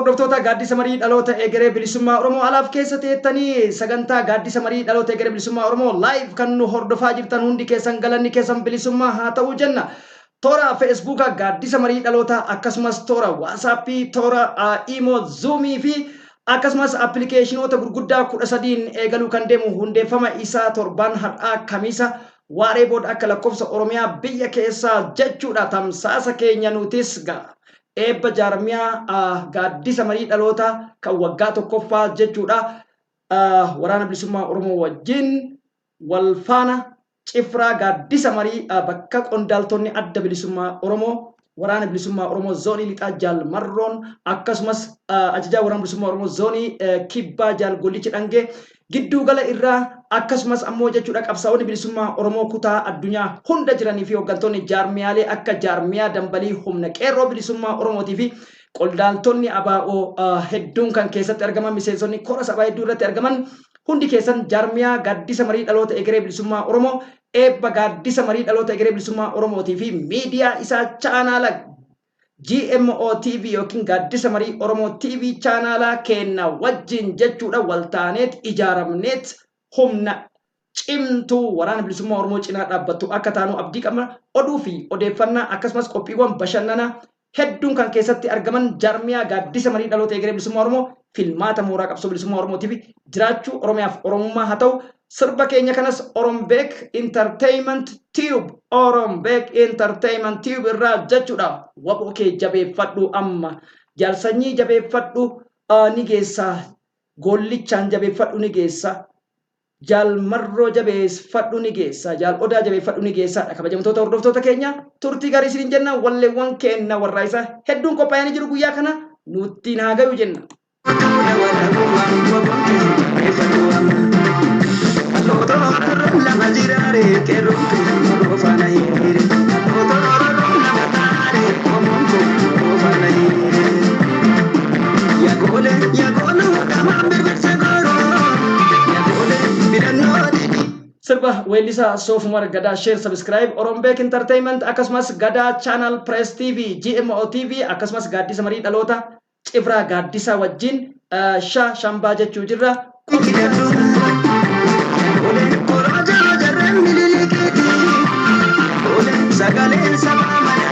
hordoftoota gaaddisa marii dhaloota egeree bilisummaa Oromoo alaaf keessa teettanii sagantaa gaaddisa marii dhaloota egeree bilisummaa Oromoo live kan nu hordofaa jirtan hundi keessan galanni keessan bilisummaa haa ta'u jenna. Toora Facebooka gaaddisa marii dhaloota akkasumas toora WhatsAppii, toora Imo, Zoomii fi akkasumas appilikeeshinoota gurguddaa 13 eegaluu kan deemu hundeeffama isaa torban har'aa Kamiisa waaree booda akka lakkoofsa Oromiyaa biyya keessaa jechuudha. Tamsaasa keenya nutis eebba jaarmiyaa gaaddisa marii dhaloota kan waggaa tokkoffaa jechuudha. Waraana bilisummaa Oromoo wajjin wal faana cifraa gaaddisa marii bakka qondaaltonni adda bilisummaa Oromoo waraana bilisummaa Oromoo zoonii lixaa jaal marroon akkasumas ajajaa waraana bilisummaa Oromoo zoonii kibbaa jaal gollichi dhangee gidduu gala irraa akkasumas ammoo jechuudha qabsaa'onni bilisummaa Oromoo kutaa addunyaa hunda jiranii fi hooggantoonni jaarmiyaalee akka jaarmiyaa dambalii humna qeerroo bilisummaa Oromootii fi qondaaltonni ABO hedduun kan keessatti argaman miseensonni kora sabaa hedduu irratti argaman hundi keessan jaarmiyaa gaaddisa marii dhaloota egeree bilisummaa Oromoo eebba gaaddisa marii dhaloota egeree bilisummaa Oromootii fi miidiyaa isaa chaanaala GMO TV yookiin gaaddisa marii Oromoo TV chaanaala kenna wajjin jechuudha waltaaneet ijaaramneet humna cimtuu waraana bilisummaa Oromoo cinaa dhaabbattu akka taanu abdii qabna. Oduu fi odeeffannaa akkasumas qophiiwwan bashannanaa hedduun kan keessatti argaman jaarmiyaa gaaddisa marii dhaloota egeree bilisummaa Oromoo filmaata mooraa qabsoo bilisummaa Oromootiif jiraachuu Oromiyaaf Oromummaa haa ta'u sirba keenya kanas Orombeek Entertainment Tube irraa jechuudha. Waboo kee jabeeffadhu amma jaalsanyii jabeeffadhu ni geessa gollichaan jabeeffadhu ni geessa jaal marroo jabeeffadhu ni geessa jaal odaa jabeeffadhu ni geessaadha. Kabajamtoota hordoftoota keenya turtii gaarii isiniin jenna walleewwan kenna warraa isaa hedduun qophaa'anii jiru guyyaa kana nutti haa gayu jenna. Sirba weellisaa Soofumar Gadaa share subscribe Orombeek Entertainment akkasumas Gadaa channel Press TV GMO TV akkasumas gaaddisa marii dhaloota cifraa gaaddisa wajjin shambaa jechuu jirra. Sagaleen sabaa mana